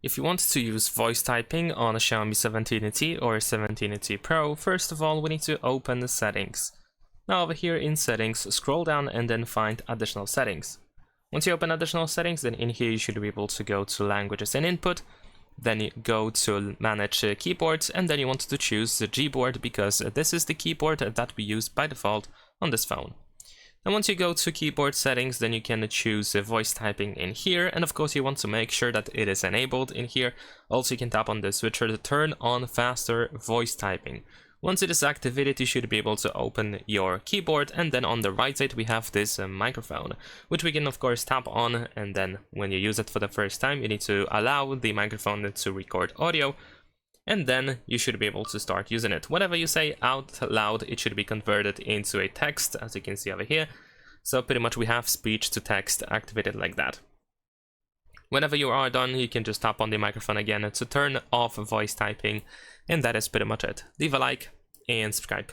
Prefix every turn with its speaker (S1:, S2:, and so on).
S1: If you want to use voice typing on a Xiaomi 17T or 17T Pro, first of all we need to open the settings. Now over here in settings, scroll down and then find additional settings. Once you open additional settings, then in here you should be able to go to languages and input, then you go to manage keyboards, and then you want to choose the Gboard because this is the keyboard that we use by default on this phone. And once you go to keyboard settings, then you can choose voice typing in here, and of course you want to make sure that it is enabled in here. Also you can tap on the switcher to turn on faster voice typing. Once it is activated, you should be able to open your keyboard, and then on the right side we have this microphone, which we can of course tap on, and then when you use it for the first time you need to allow the microphone to record audio, and then you should be able to start using it. Whatever you say out loud, it should be converted into a text, as you can see over here. So pretty much we have speech to text activated like that. Whenever you are done, you can just tap on the microphone again to turn off voice typing, and that is pretty much it. Leave a like and subscribe.